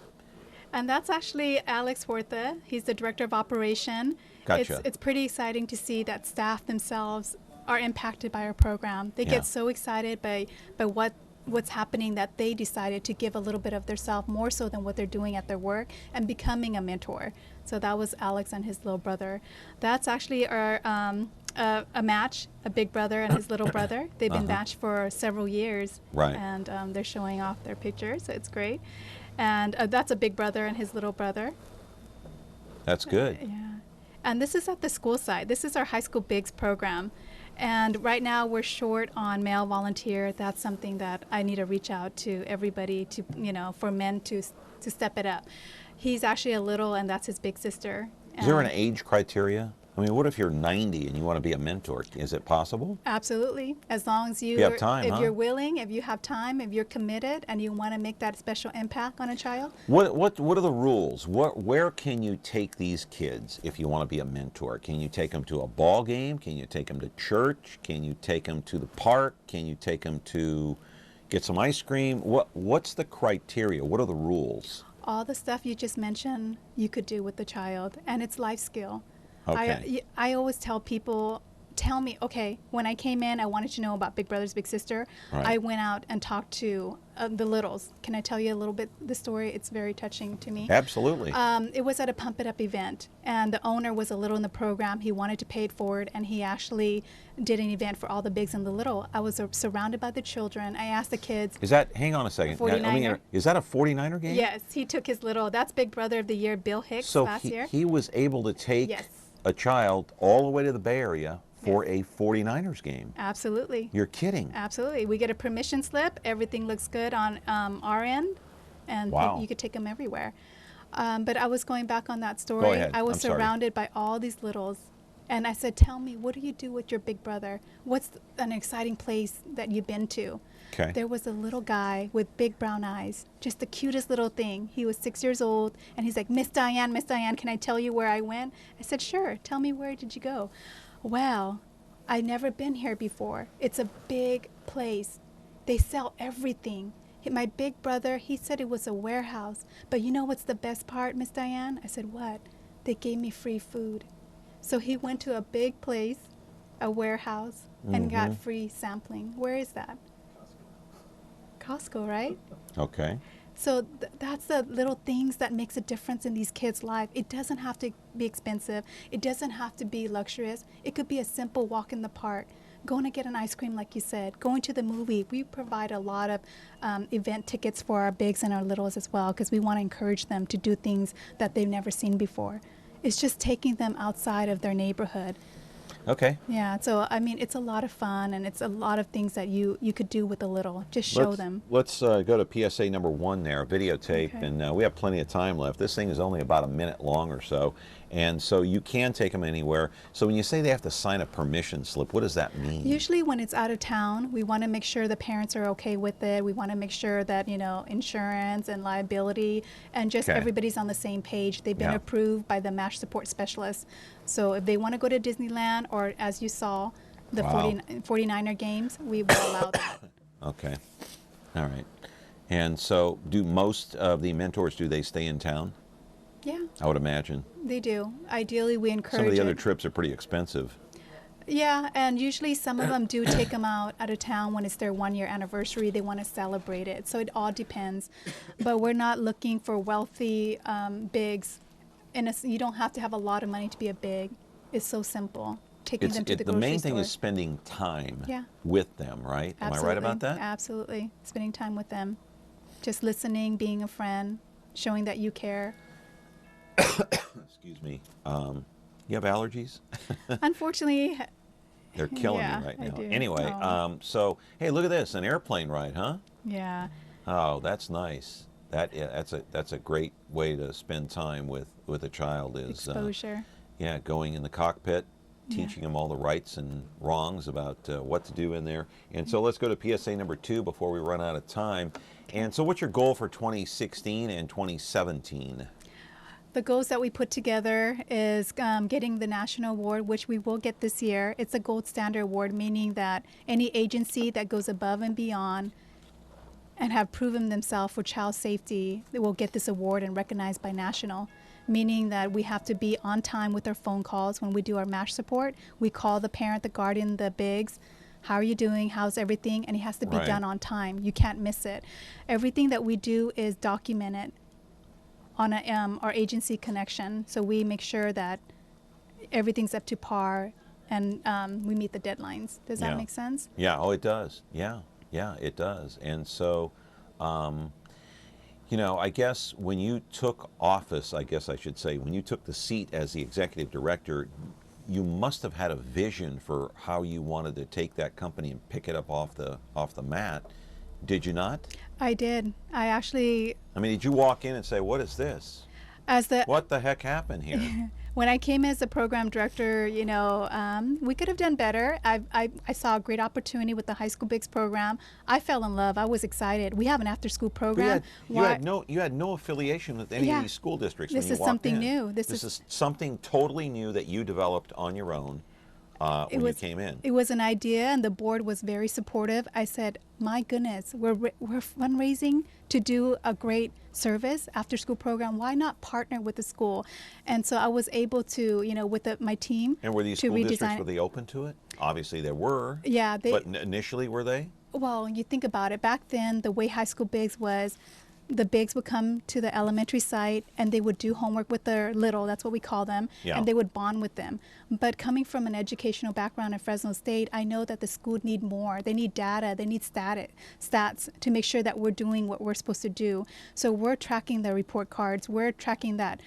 And that's actually Alex Huerta. He's the director of operation. Gotcha. It's pretty exciting to see that staff themselves are impacted by our program. They get so excited by what's happening that they decided to give a little bit of themselves more so than what they're doing at their work and becoming a mentor. So that was Alex and his little brother. That's actually our a match, a big brother and his little brother. They've been matched for several years. Right. And they're showing off their pictures, so it's great. And that's a big brother and his little brother. That's good. Yeah. And this is at the school side. This is our high school bigs program. And right now we're short on male volunteer. That's something that I need to reach out to everybody to, for men to step it up. He's actually a little, and that's his big sister. Is there an age criteria? I mean, what if you're 90 and you want to be a mentor? Is it possible? Absolutely. As long as you have time, if you're willing, if you have time, if you're committed, and you want to make that special impact on a child. What are the rules? Where can you take these kids if you want to be a mentor? Can you take them to a ball game? Can you take them to church? Can you take them to the park? Can you take them to get some ice cream? What's the criteria? What are the rules? All the stuff you just mentioned, you could do with the child, and it's life skill. Okay. I always tell people, tell me, okay, when I came in, I wanted to know about Big Brother's Big Sister. Right. I went out and talked to the littles. Can I tell you a little bit the story? It's very touching to me. Absolutely. It was at a Pump It Up event, and the owner was a little in the program. He wanted to pay it forward, and he actually did an event for all the bigs and the little. I was surrounded by the children. I asked the kids. Hang on a second. 49er? Is that a 49er game? Yes, he took his little, that's Big Brother of the Year, Bill Hicks, last year. He was able to take a child all the way to the Bay Area for a 49ers game. Absolutely. You're kidding. Absolutely. We get a permission slip. Everything looks good on our end, and you could take them everywhere. But I was going back on that story. Go ahead. I was surrounded by all these littles, and I said, tell me, what do you do with your big brother? What's an exciting place that you've been to? Okay. There was a little guy with big brown eyes, just the cutest little thing. He was 6 years old, and he's like, Miss Diane, can I tell you where I went? I said, sure, tell me, where did you go? Well, I've never been here before. It's a big place. They sell everything. My big brother, he said it was a warehouse. But you know what's the best part, Miss Diane? I said, what? They gave me free food. So he went to a big place, a warehouse, and got free sampling. Where is that? Costco, right? Okay. So that's the little things that makes a difference in these kids' life. It doesn't have to be expensive. It doesn't have to be luxurious. It could be a simple walk in the park, going to get an ice cream like you said, going to the movie. We provide a lot of event tickets for our bigs and our littles as well, because we want to encourage them to do things that they've never seen before. It's just taking them outside of their neighborhood. Okay. Yeah, so I mean, it's a lot of fun, and it's a lot of things that you could do with a little. Just show them. Let's go to PSA number 1 there, videotape, Okay. and we have plenty of time left. This thing is only about a minute long or so, and so you can take them anywhere. So when you say they have to sign a permission slip, what does that mean? Usually when it's out of town, we want to make sure the parents are okay with it. We want to make sure that, you know, insurance and liability and just Okay. everybody's on the same page. They've been Yeah. approved by the MASH support specialist. So if they want to go to Disneyland, or as you saw, the Wow. 49er games, we will allow that. Okay. All right. And so do most of the mentors, do they stay in town? Yeah, I would imagine. they do. Ideally, we encourage Some of the other it. trips are pretty expensive. Yeah, and usually some of them do take them out of town when it's their 1-year anniversary. They want to celebrate it. So it all depends. But we're not looking for wealthy bigs. And you don't have to have a lot of money to be a big. It's so simple. Taking them to the The grocery main store. thing is spending time Yeah. with them, right? Am I right about that? Absolutely. Spending time with them. Just listening, being a friend, showing that you care. Excuse me. You have allergies? Unfortunately, They're killing Yeah, me right I now. do. Anyway, Oh. so hey, look at this, an airplane ride, huh? yeah. Oh, that's nice. That's a great way to spend time with a child is Exposure. yeah, going in the cockpit, Yeah. teaching them all the rights and wrongs about what to do in there. And so let's go to PSA number 2 before we run out of time. And so what's your goal for 2016 and 2017? The goals that we put together is getting the national award, which we will get this year. It's a gold standard award, meaning that any agency that goes above and beyond and have proven themselves for child safety, they will get this award and recognized by national, meaning that we have to be on time with our phone calls when we do our MASH support. We call the parent, the guardian, the bigs. How are you doing? How's everything? And it has to be Right. done on time. You can't miss it. Everything that we do is documented on our agency connection. So we make sure that everything's up to par and we meet the deadlines. Does that Yeah. make sense? Yeah, oh, it does. Yeah, it does. And so, you know, I guess when you took office, I guess I should say, when you took the seat as the executive director, you must have had a vision for how you wanted to take that company and pick it up off the mat. Did you not? I did. I actually, I mean, did you walk in and say, "What is this? as the What the heck happened here?" when I came as the program director, you know, we could have done better. I saw a great opportunity with the High School Bigs program. I fell in love. I was excited. We have an after-school program. You had no affiliation with any Yeah. of these school districts. This when you is walked something in. new. This is something totally new that you developed on your own when you came in. It was an idea, and the board was very supportive. I said, "My goodness, we're fundraising to do a great service after school program. Why not partner with the school?" And so I was able to, you know, with my team, And were these to school districts, redesign. were they open to it? Obviously they were. Yeah, they. But initially were they? Well, you think about it. Back then, the way High School Bigs was, the bigs would come to the elementary site and they would do homework with their little, that's what we call them, Yeah. and they would bond with them. But coming from an educational background in Fresno State, I know that the school need more. They need data, they need stats to make sure that we're doing what we're supposed to do. So we're tracking their report cards, we're tracking that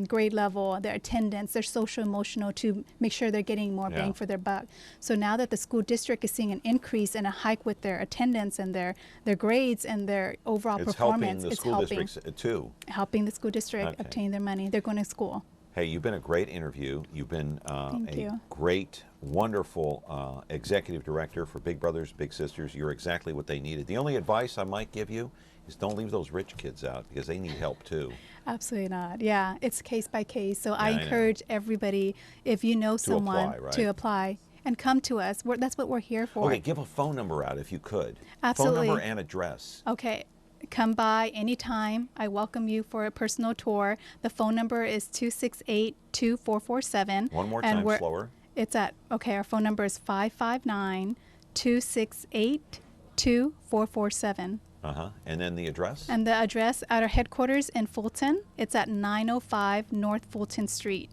grade level, their attendance, their social emotional to make sure they're getting more Yeah. bang for their buck. So now that the school district is seeing an increase and a hike with their attendance and their grades and their overall It's performance, helping the it's school helping districts too. helping the school district Okay. obtain their money. They're going to school. Hey, you've been a great interview. You've been Thank a you. great, wonderful executive director for Big Brothers Big Sisters. You're exactly what they needed. The only advice I might give you is don't leave those rich kids out because they need help too. Absolutely not. Yeah, it's case by case. So I I know. encourage everybody, if you know someone, apply, right? to apply and come to us. That's what we're here for. Okay, give a phone number out if you could. Absolutely. Phone number and address. Okay. Come by anytime. I welcome you for a personal tour. The phone number is 268-2447. One more and time, slower. It's our phone number is 559-268-2447. And then the address? And the address at our headquarters in Fulton, it's at 905 North Fulton Street.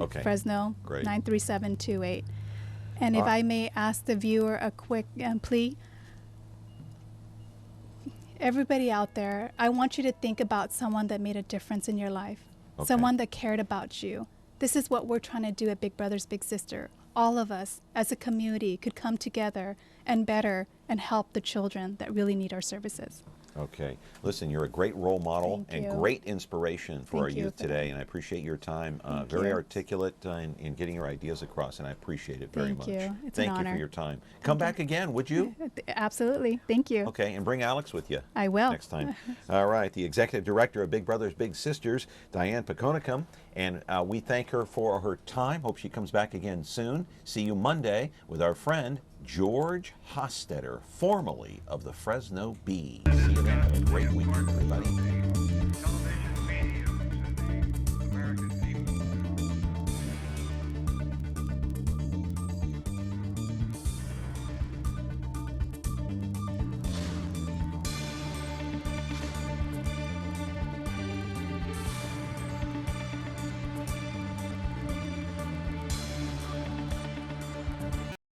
Okay. Fresno, Great. 93728. And if I may ask the viewer a quick plea, everybody out there, I want you to think about someone that made a difference in your life, Okay. someone that cared about you. This is what we're trying to do at Big Brothers Big Sister. all of us as a community could come together and better and help the children that really need our services. Okay. Listen, you're a great role model and great inspiration for our youth today, and I appreciate your time. Very articulate in getting your ideas across, and I appreciate it very much. Thank you. It's Thank an you honor. for your time. Come back again, would you? Absolutely. Thank you. Okay, and bring Alex with you. I will. Next time. All right, the Executive Director of Big Brothers Big Sisters, Diane Phakonekham, and we thank her for her time. Hope she comes back again soon. See you Monday with our friend George Hostetter, formerly of the Fresno Bee. See you then. Have a great weekend, everybody.